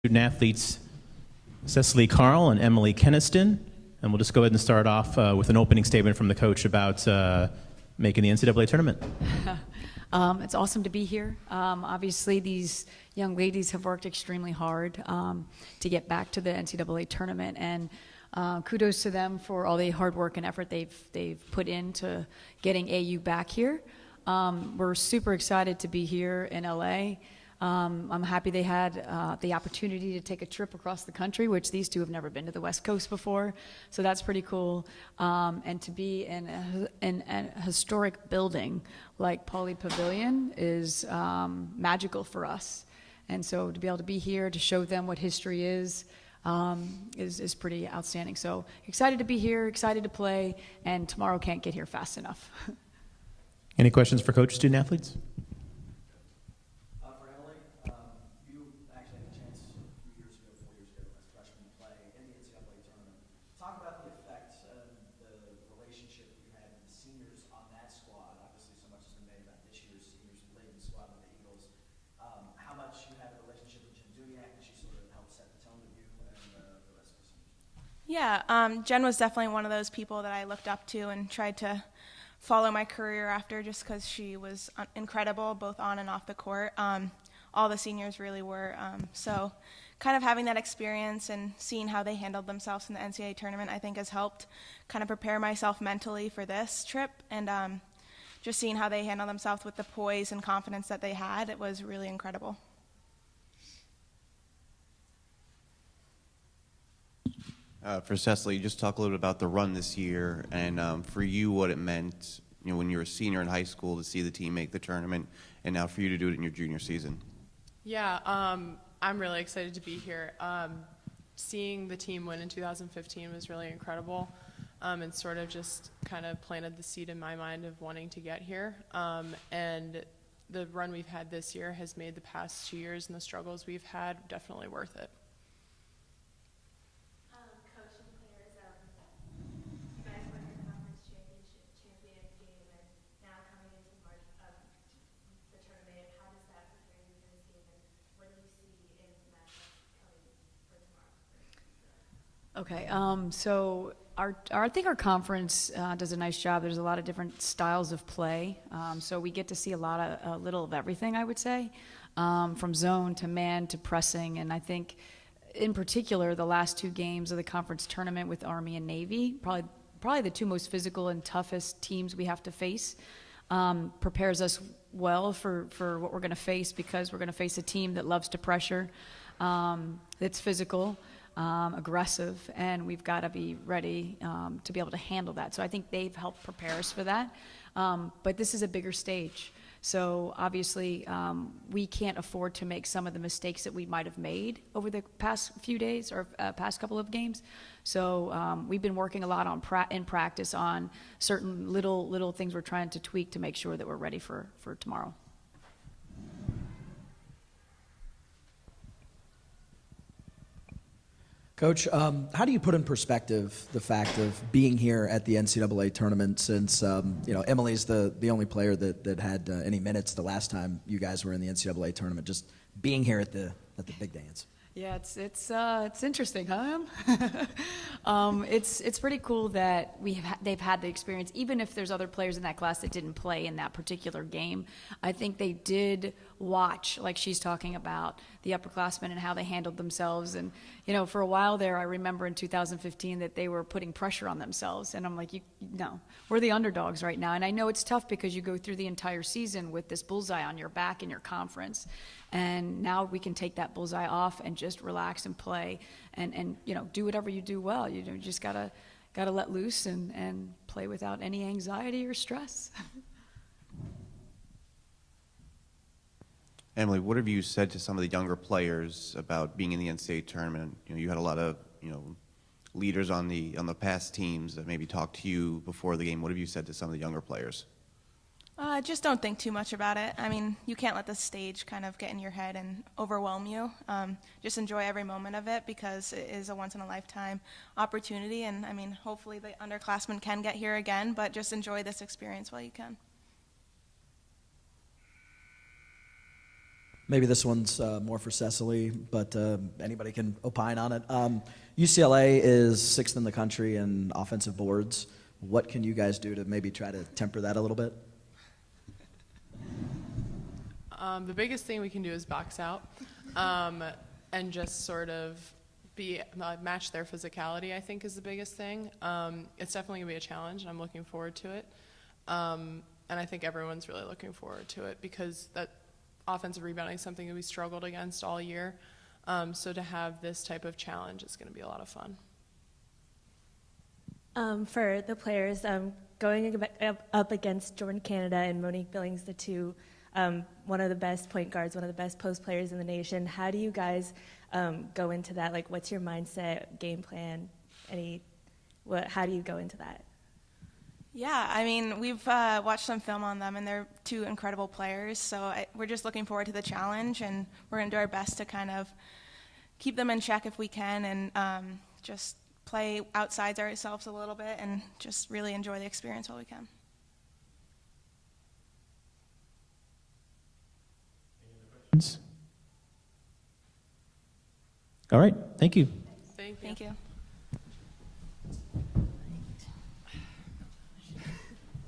Student athletes Cecily Carl and Emily Kinneston. And we'll just go ahead and start off with an opening statement from the coach about making the NCAA tournament. It's awesome to be here. Obviously, these young ladies have worked extremely hard to get back to the NCAA tournament, and kudos to them for all the hard work and effort they've put into getting AU back here. We're super excited to be here in LA. I'm happy they had the opportunity to take a trip across the country, which these two have never been to the West Coast before, so that's pretty cool. And to be in a historic building like Pauley Pavilion is magical for us. And so to be able to be here to show them what history is pretty outstanding. So excited to be here, excited to play, and tomorrow can't get here fast enough. Any questions for Coach, student athletes? For Emily, you actually had a chance a few years ago, 4 years ago, as a freshman to play in the NCAA tournament. Talk about the effect and the relationship you had with the seniors on that squad. Obviously, so much has been made about this year's seniors who played in the squad with the Eagles. How much you had a relationship with Jen Dudiak, and she sort of helped set the tone with you and the rest of the seniors? Yeah, Jen was definitely one of those people that I looked up to and tried to follow my career after, just because she was incredible both on and off the court. All the seniors really were. So kind of having that experience and seeing how they handled themselves in the NCAA tournament, I think has helped kind of prepare myself mentally for this trip. And just seeing how they handled themselves with the poise and confidence that they had, it was really incredible. For Cecily, just talk a little bit about the run this year, and for you, what it meant, when you were a senior in high school to see the team make the tournament, and now for you to do it in your junior season. Yeah, I'm really excited to be here. Seeing the team win in 2015 was really incredible, and sort of just kind of planted the seed in my mind of wanting to get here. And the run we've had this year has made the past 2 years and the struggles we've had definitely worth it. Okay, so I think our conference does a nice job. There's a lot of different styles of play, so we get to see a little of everything, I would say, from zone to man to pressing. And I think, in particular, the last two games of the conference tournament with Army and Navy, probably the two most physical and toughest teams we have to face, prepares us well for what we're going to face, because we're going to face a team that loves to pressure, that's physical, aggressive, and we've got to be ready to be able to handle that. So I think they've helped prepare us for that. But this is a bigger stage. So obviously we can't afford to make some of the mistakes that we might have made over the past few days or past couple of games. So we've been working a lot in practice on certain little things we're trying to tweak to make sure that we're ready for tomorrow. Coach, how do you put in perspective the fact of being here at the NCAA tournament, since Emily's the only player that had any minutes the last time you guys were in the NCAA tournament, just being here at the big dance? Yeah, it's interesting, huh? It's pretty cool that they've had the experience, even if there's other players in that class that didn't play in that particular game. I think they did watch, like she's talking about, the upperclassmen and how they handled themselves. And for a while there, I remember in 2015 that they were putting pressure on themselves, and I'm like, no, we're the underdogs right now. And I know it's tough because you go through the entire season with this bullseye on your back in your conference. And now we can take that bullseye off and just relax and play and do whatever you do well. You just gotta let loose and play without any anxiety or stress. Emily, what have you said to some of the younger players about being in the NCAA tournament? You had a lot of leaders on the past teams that maybe talked to you before the game. What have you said to some of the younger players? Just don't think too much about it. I mean, you can't let the stage kind of get in your head and overwhelm you. Just enjoy every moment of it, because it is a once-in-a-lifetime opportunity. And, I mean, hopefully the underclassmen can get here again, but just enjoy this experience while you can. Maybe this one's more for Cecily, but anybody can opine on it. UCLA is 6th in the country in offensive boards. What can you guys do to maybe try to temper that a little bit? The biggest thing we can do is box out and just sort of match their physicality, I think, is the biggest thing. It's definitely going to be a challenge, and I'm looking forward to it. And I think everyone's really looking forward to it because that offensive rebounding is something that we struggled against all year. So to have this type of challenge is going to be a lot of fun. For the players, going up against Jordan Canada and Monique Billings, the two, one of the best point guards, one of the best post players in the nation, how do you guys go into that? Like, what's your mindset, game plan? How do you go into that? Yeah, I mean, we've watched some film on them, and they're two incredible players. So we're just looking forward to the challenge, and we're going to do our best to kind of keep them in check if we can, and just play outside ourselves a little bit, and just really enjoy the experience while we can. All right, thank you. Thank you. Thank you.